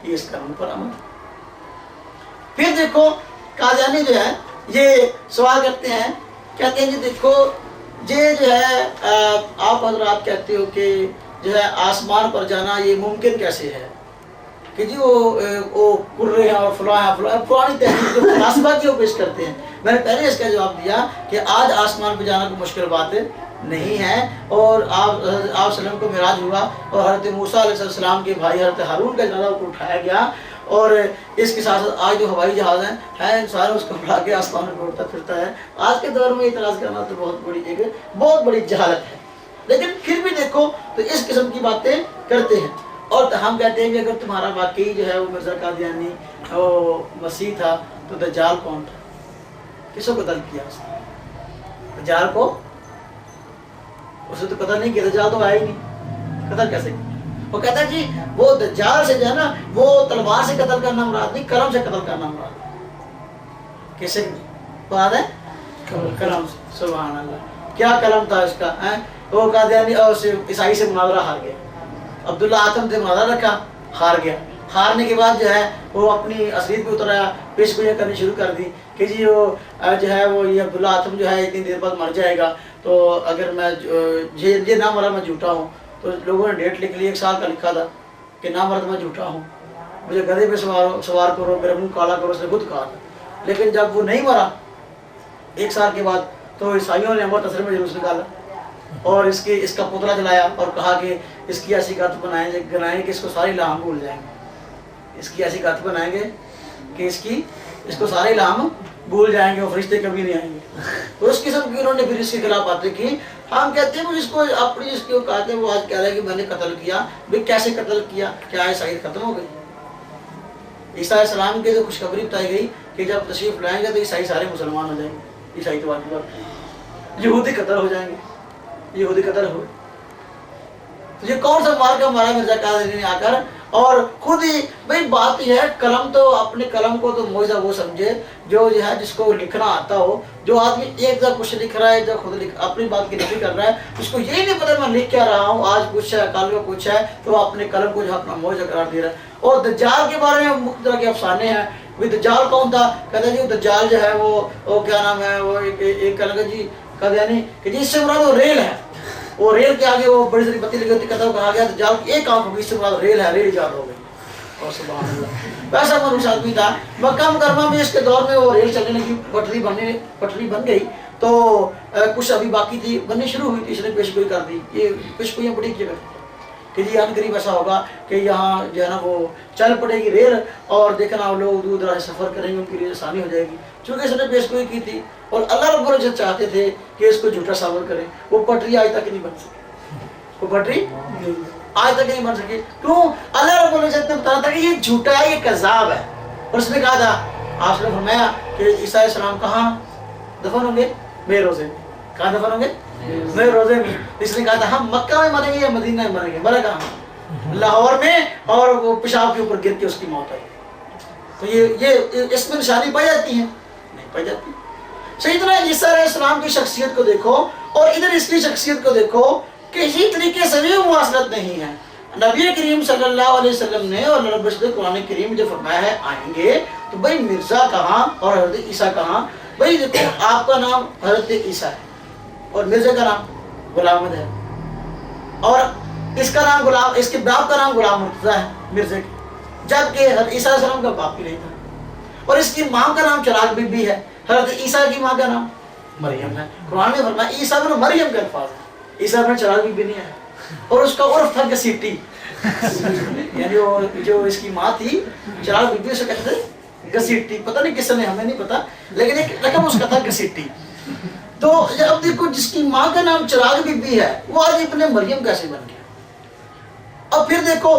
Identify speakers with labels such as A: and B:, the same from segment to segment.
A: یہ اس کلم پر عمل. پھر دیکھو قادیانی جو ہے یہ سوال کرتے ہیں، کہتے ہیں جی دیکھو یہ جو ہے آپ حضرات کہتے ہو کہ جو ہے آسمان پر جانا یہ ممکن کیسے ہے کہ جی وہ کرے ہیں اور فلاں ہیں، پرانی تحریک جو فلاسفہ کی وہ پیش کرتے ہیں. میں نے پہلے اس کا جواب دیا کہ آج آسمان پہ جانا کوئی مشکل بات نہیں ہے، اور آپ وسلم کو معراج ہوا اور حضرت موسیٰ علیہ السلام کے بھائی حضرت ہارون کا جنازہ کو اٹھایا گیا، اور اس کے ساتھ آج جو ہوائی جہاز ہیں انسان اس کو اٹھا کے آسمان میں اڑتا پھرتا ہے. آج کے دور میں اعتراض کرنا تو بہت بڑی جہالت ہے. لیکن پھر بھی دیکھو تو اس قسم کی باتیں کرتے ہیں. اور ہم کہتے ہیں کہ اگر تمہارا واقعی جو ہے وہ مرزا قادیانی وہ مسیح تھا تو دجال کون تھا؟ کس کو قتل کیا اس نے؟ دجال کو اسے تو قتل نہیں کیا، دجال تو آیا ہی نہیں، قتل کیسے کیا؟ وہ کہتا ہے جی وہ دجال سے جو ہے نا وہ تلوار سے قتل کرنا مراد نہیں، قلم سے قتل کرنا مراد. کیسے مراد ہے؟ قلم سے. سبحان اللہ، کیا قلم تھا اس کا؟ وہ قادیانی اور عیسائی سے مناظرہ ہار گیا. عبداللہ آتم سے مناظرہ رکھا، ہار گیا. ہارنے کے بعد جو ہے وہ اپنی اصلیت پہ اتر آیا، پیش گوئیاں کرنی شروع کر دی کہ جی وہ جو ہے وہ یہ عبداللہ آتم جو ہے اتنی دیر بعد مر جائے گا، تو اگر میں یہ نہ مرا میں جھوٹا ہوں. تو لوگوں نے ڈیٹ لکھ لی، 1 سال کا لکھا تھا کہ نہ مرد میں جھوٹا ہوں، مجھے گدھے پہ سوار کرو، میرا منہ کالا کرو، اس نے خود کہا تھا. لیکن جب وہ نہیں مرا 1 سال کے بعد تو عیسائیوں نے امر تصر میں جلوس نکالا اور اس کا پتلا جلایا اور کہا کہ اس کی ایسی گت بنائیں کہ اس کو ساری الہام بھول جائیں گے. اس کی ایسی گت بنائیں گے کہ اس کو سارے الہام بھول جائیں گے اور فرشتے کبھی نہیں آئیں گے. تو اس قسم کی انہوں نے پھر اس کے خلاف باتیں کی. ہم کہتے ہیں جس کو اپنی جس کو کہتے ہیں وہ آج کہہ رہا ہے کہ میں نے قتل کیا. بھائی کیسے قتل کیا؟ کیا عیسائیت ختم ہو گئی؟ عیسیٰ علیہ السلام کے جو خوشخبری بتائی گئی کہ جب تشریف لائیں گے تو عیسائی سارے مسلمان ہو جائیں گے. عیسائی تو واقعی بات، یہودی قتل ہو جائیں گے، یہودی قتل ہوئے. تو یہ کون سا مار کا مارا مرزا قادیانی نے آ کر، اور خود ہی بھائی بات یہ ہے قلم تو اپنے قلم کو تو معجزہ وہ سمجھے جو ہے جس کو لکھنا آتا ہو. جو آدمی ایک جگہ کچھ لکھ رہا ہے، جو خود اپنی بات کی نفی کر رہا ہے، اس کو یہی نہیں پتہ میں لکھ کیا رہا ہوں، آج کچھ ہے کل کو کچھ ہے، تو اپنے قلم کو جو اپنا معجزہ قرار دے رہا ہے. اور دجال کے بارے میں مختلف طرح کے افسانے ہیں. بھائی دجال کون تھا؟ کہتے ہیں جی دجال جو ہے وہ کیا نام ہے، وہ ایک کہنے لگا جی قادیانی کہ جی اس سے مراد وہ ریل ہے، وہ ریل کے آگے وہ بڑی ساری بتی لگی ہوتی، کہتا کہا گیا دجال کی ایک آنکھ ہوگی، اس سے مراد ریل ہے، ریل ایجاد ہو گئی. اور سبحان اللہ ویسا منوس آدمی تھا. مکہ مکرمہ میں اس کے دور میں وہ ریل چلنے کی پٹری بن گئی، تو کچھ ابھی باقی تھی، بننی شروع ہوئی تھی، اس نے پیش گوئی کر دی. یہ پیش گوئیاں بڑی کیا کرتی کہ جی ان قریب ایسا ہوگا کہ یہاں جو ہے نا وہ چل پڑے گی ریل، اور دیکھنا لوگ دور دراز سے سفر کریں گے، ان کے لیے آسانی ہو جائے گی. چونکہ اس نے پیش گوئی کی تھی اور اللہ رب العزت چاہتے تھے کہ اس کو جھوٹا ثابت کریں. وہ پٹری آج تک نہیں بن سکی، وہ پٹری آج تک نہیں بن سکی. کیوں؟ اللہ رب العزت نے بتایا تھا کہ یہ جھوٹا ہے، یہ کذاب ہے. اور اس نے کہا تھا، آپ نے فرمایا کہ عیسیٰ علیہ السلام کہاں دفن ہوں گے؟ میرے روزے میں. کہاں دفن ہوں گے؟ میرے روزے میں. اس نے کہا تھا ہم مکہ میں مریں گے یا مدینہ میں مریں گے؟ مرا کہاں؟ لاہور میں، اور وہ پیشاب کے اوپر گر کے اس کی موت آئی. تو یہ اس میں نشانی پائی جاتی ہیں؟ نہیں پائی جاتی. سیدنا عیسیٰ علیہ السلام کی شخصیت کو دیکھو اور ادھر اس کی شخصیت کو دیکھو، کسی طریقے سے بھی مواصلت نہیں ہے. نبی کریم صلی اللہ علیہ وسلم نے اور رب العزت قرآن کریم جو فرمایا ہے آئیں گے، تو بھائی مرزا کہاں اور حضرت عیسیٰ کہاں؟ بھائی دیکھو آپ کا نام حضرت عیسیٰ ہے اور مرزا کا نام غلام احمد ہے، اور اس کا نام غلام، اس کے باپ کا نام غلام مرتضیٰ ہے مرزا کی، جبکہ حضرت عیسیٰ علیہ السلام کا باپ بھی نہیں تھا. اور اس کی ماں کا نام چراغ بی بی ہے، حضرت عیسیٰ کی ماں کا نام مریم ہے. قرآن میں فرمایا عیسیٰ بن مریم کا الفاظ ہے، عیسیٰ بن چراغ بی بی نہیں ہے. اور اس کا عرف تھا گسیٹی، یعنی جو اس کی ماں تھی چراغ بی بی، اسے کہتے تھے گسیٹی. پتہ نہیں کس نے، ہمیں نہیں پتا، لیکن ایک لقب اس کا تھا گسیٹی. تو اب دیکھو جس کی ماں کا نام چراغ بی بی ہے، وہ آج ابن مریم کیسے بن گیا؟ اب پھر دیکھو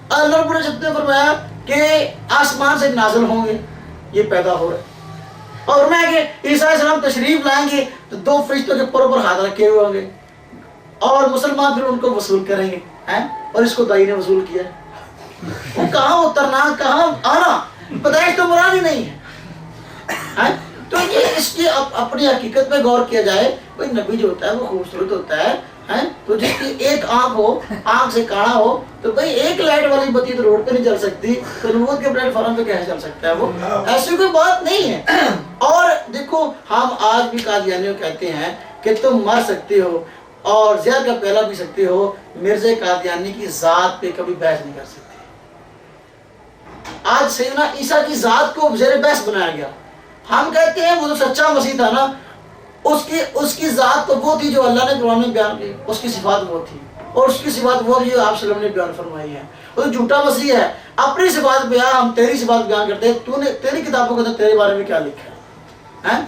A: اللہ رب العزت نے فرمایا کہ آسمان سے نازل ہوں گے، یہ پیدا ہو رہا ہے. اور میں کہ عیسیٰ علیہ السلام تشریف لائیں گے تو 2 فرشتوں کے پر ہاتھ رکھے ہوئے ہوں گے، اور مسلمان پھر ان کو وصول کریں گے. اور اس کو دائی نے وصول کیا. وہ کہاں اترنا، کہاں آنا، پیدائش تو مراد ہی نہیں ہے. تو یہ اس کی اپنی حقیقت پہ غور کیا جائے، کوئی نبی جو ہوتا ہے وہ خوبصورت ہوتا ہے، تو جس کی ایک آنکھ ہو، آنکھ سے کانا ہو، تو بھئی ایک لائٹ والی بتی تو روڈ پہ نہیں چل سکتی، تو نبوت کے پلیٹ فارم پہ کیسے چل سکتا ہے وہ؟ ایسی کوئی بات نہیں ہے۔ اور دیکھو ہم آج بھی قادیانیوں کہتے ہیں کہ تم مر سکتے ہو اور زہر کا پیالہ پی سکتے ہو، مرزا قادیانی کی ذات پہ کبھی بحث نہیں کر سکتے۔ آج سیدنا عیسیٰ کی ذات کو زیر بحث بنایا گیا۔ ہم کہتے ہیں وہ جو سچا مسیح تھا نا، اس کی ذات تو وہ تھی جو اللہ نے قرآن میں بیان کی، اس کی صفات وہ تھی، اور اس کی صفات وہ جو آپ صلی اللہ علیہ وسلم نے بیان فرمائی ہے۔ وہ تو جھوٹا مسیح ہے، اپنی صفات بیان، ہم تیری صفات بیان کرتے ہیں، تو نے تیری کتابوں کے اندر تیرے بارے میں کیا لکھا ہے؟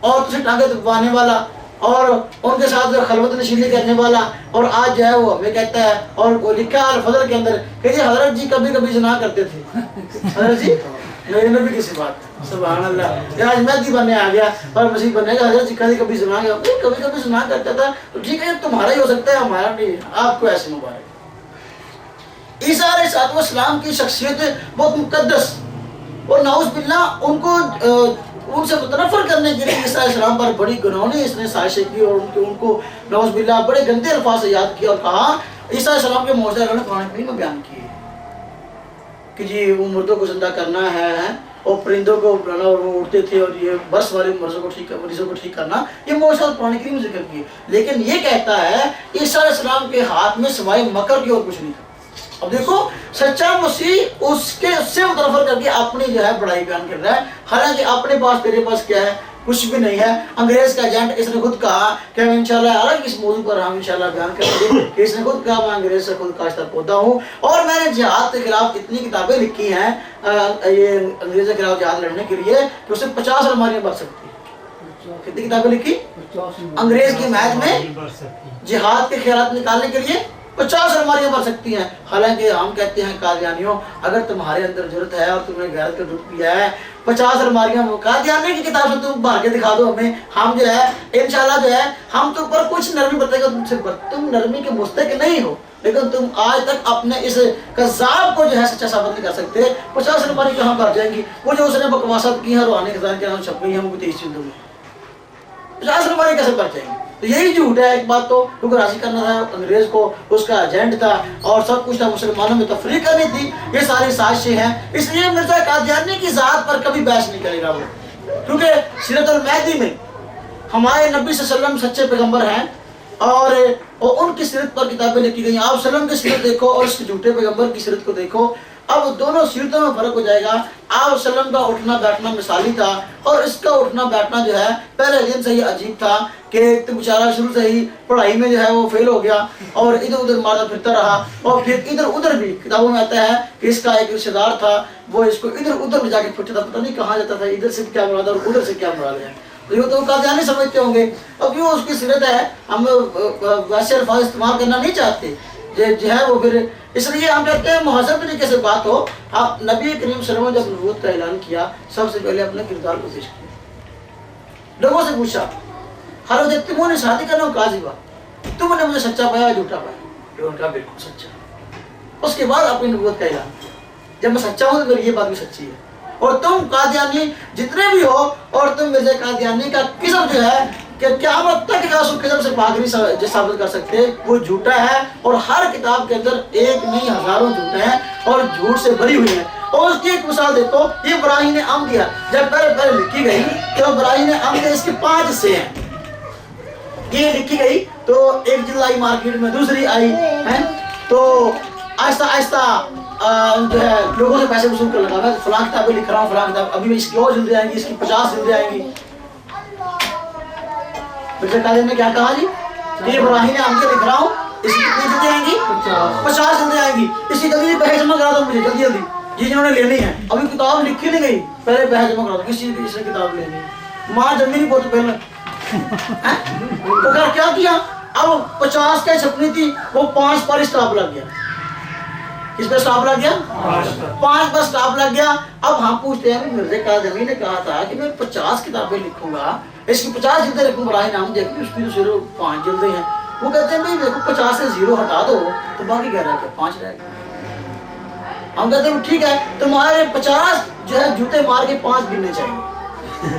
A: اور تجھے ٹانگیں دبانے والا اور ان کے ساتھ خلوت نشینی کرنے والا، اور آج جو ہے وہ ہمیں کہتا ہے، اور وہ لکھا ہے الفضل کے اندر کہ جی حضرت جی کبھی کبھی زنا کرتے تھے۔ حضرت جی میرے نبی کی صفات، سبحان اللہ، یہ آج مہدی بننے آ گیا اور مسیح بننے گا، حضرت جی کبھی کبھی زنا گیا، کبھی کبھی زنا کرتا تھا، تو ٹھیک ہے تمہارا ہی ہو سکتا ہے، ہمارا نہیں، آپ کو ایسے مبارک۔ عیسیٰ علیہ السلام کی شخصیت بہت مقدس، اور نعوذ باللہ ان کو ان سے متنفر کرنے کے لیے عیسیٰ علیہ السلام پر بڑی گناہوں اس نے سازشیں کی، اور ان کو نعوذ باللہ بڑے گندے الفاظ سے یاد کیا، اور کہا عیسیٰ علیہ السلام کے معجزے انہوں نے قرآن کریم میں بیان کیے کہ جی وہ مردوں کو زندہ کرنا ہے، اور پرندوں کو بلانا، اور وہ اڑتے تھے، اور یہ برس والے مریضوں کو ٹھیک کرنا، یہ معجزات قرآن کریم میں ذکر کیے۔ لیکن یہ کہتا ہے عیسیٰ علیہ السلام کے ہاتھ میں سوائے مکر کی اور کچھ نہیں تھا۔ اب دیکھو سچا مسیح اس سے متنفر کر کے اپنی جو ہے بڑائی بیان کر رہا ہے، حالانکہ اپنے پاس تیرے پاس کیا ہے؟ کچھ بھی نہیں ہے۔ انگریز کا ایجنٹ، اس نے خود کہا کہ انشاءاللہ الگ اس موضوع پر ہم انشاءاللہ بیان کریں گے کہ اس نے خود کہا میں انگریز سے خود کاشتہ پودا ہوں، اور میں نے جہاد کے خلاف اتنی کتابیں لکھی ہیں یہ انگریز کے خلاف جہاد لڑنے کے لیے کہ اسے 50 الماریاں بھر سکتی ہیں۔ کتنی کتابیں لکھی؟ انگریز کی حمایت میں جہاد کے خیالات نکالنے کے لیے 50 الماریاں بھر سکتی ہیں۔ حالانکہ ہم کہتے ہیں قادیانیوں، اگر تمہارے اندر ضرورت ہے اور تم نے غیرت کا دودھ پیا ہے، 50 الماریاں قادیانی کی کتاب سے تم بھر کے دکھا دو ہمیں، ہم جو ہے انشاءاللہ جو ہے ہم تم پر کچھ نرمی برتے گا تم سے، تم نرمی کے مستحق نہیں ہو، لیکن تم آج تک اپنے اس کذاب کو جو ہے سچا ثابت نہیں کر سکتے۔ 50 الماری کہاں بھر جائیں گی؟ وہ جو اس نے بکواسات کی ہیں روحانی خزانے کے نام چھپ گئی ہیں، وہ 23 جلدوں میں 50 الماری کیسے بھر جائیں گی؟ تو یہی جھوٹ ہے ایک بات، تو کیونکہ راضی کرنا تھا انگریز کو، اس کا ایجنٹ تھا اور سب کچھ تھا، مسلمانوں میں تفریق کرنی تھی، یہ ساری سازشیں ہیں۔ اس لیے مرزا قادیانی کی ذات پر کبھی بحث نہیں کرے گا وہ، کیونکہ سیرت المہدی میں ہمارے نبی صلی اللہ علیہ وسلم سچے پیغمبر ہیں، اور ان کی سیرت پر کتابیں لکھی گئی ہیں۔ آپ صلی اللہ علیہ وسلم کی سیرت دیکھو اور اس جھوٹے پیغمبر کی سیرت کو دیکھو، اب دونوں سیرتوں میں فرق ہو جائے گا۔ آپ صلی اللہ علیہ وسلم کا اٹھنا بیٹھنا مثالی تھا، اور اس کا اٹھنا بیٹھنا جو ہے پہلے دن سے ہی عجیب تھا کہ بیچارہ شروع سے ہی پڑھائی میں جو ہے وہ فیل ہو گیا، اور ادھر ادھر مارتا پھرتا رہا، اور پھر ادھر ادھر بھی کتابوں میں آتا ہے کہ اس کا ایک رشتہ دار تھا، وہ اس کو ادھر ادھر میں جا کے پھرتا تھا، پتہ نہیں کہاں جاتا تھا، ادھر سے کیا مراد ہے اور ادھر سے کیا مراد ہے، تو قادیانی سمجھتے ہوں گے۔ اب یوں اس کی سیرت ہے، ہم ویسے الفاظ استعمال کرنا نہیں چاہتے جو ہے وہ، پھر اس لیے ہم کہتے ہیں مہذب طریقے سے بات ہو۔ آپ نبی کریم صلی اللہ علیہ وسلم نے جب نبوت کا اعلان کیا، سب سے پہلے اپنے کردار کو پیش کیا، لوگوں سے پوچھا حضرت تمہوں نے شادی کرنا ہو کاذبہ، تم نے مجھے سچا پایا جھوٹا پایا؟ لوگوں نے کہا بالکل سچا۔ اس کے بعد اپنی نبوت کا اعلان کیا، جب میں سچا ہوں تو پھر یہ بات بھی سچی ہے، اور تم قادیانی جتنے بھی ہو، اور تم مرزا قادیانی کا قسم جو ہے کہ قیامت تک اس قسم سے پاک نہیں ثابت کر سکتے، وہ جھوٹا ہے، اور ہر کتاب کے اندر ایک نہیں ہزاروں جھوٹے ہیں اور جھوٹ سے بھری ہوئی ہیں۔ اور اس کی ایک مثال دیکھو، یہ براہین عمدیہ جب پہلے لکھی گئی تو براہین عمدیہ اس کے 5 حصے ہیں، یہ لکھی گئی تو ایک جلد آئی مارکیٹ میں، دوسری آئی ہے، تو آہستہ آہستہ جو ہے لوگوں سے پیسے وصول کر لگا، میں فلاں کتابیں لکھ رہا ہوں، فلاں کتاب ابھی اس کی اور جلدیں آئیں گی، اس کی 50 جلدیں آئیں گی۔ مرزا قادیانی نے کیا کہا جی کہ یہ براہین عمدیہ لکھ رہا ہوں، اس کی کتنی جلدیں آئیں گی؟ 50 جلدیں آئیں گی، اس کی جلدی پیسے جمع کرا دو مجھے جلدی جلدی، جی جنہوں نے لینی ہے، ابھی کتاب لکھی نہیں گئی، پہلے پیسے جمع کرا دو، کس چیز کی اس نے کتاب لینی ہے، ماں جلدی نہیں پہنچ پہلے تو کیا کیا؟ اب 50 کے چھپنی تھی، وہ 5 پر اسٹاپ لگ گیا۔ کس پہ اسٹاپ لگ گیا؟ 5 پر اسٹاپ لگ گیا۔ اب ہم پوچھتے ہیں مرزا قادیانی نے کہا تھا کہ میں 50 کتابیں لکھوں گا، اس کی 50 جلدیں لکھوں، براہ نام دیکھیں اس کی تو صرف 5 جلدیں ہیں۔ وہ کہتے ہیں بھائی دیکھو 50 سے 0 ہٹا دو تو باقی کہہ رہا ہے 5 رہ گئے۔ ہم کہتے ہیں ٹھیک ہے، تمہارے 50 جو ہے جوتے مار کے 5 گننے چاہیے،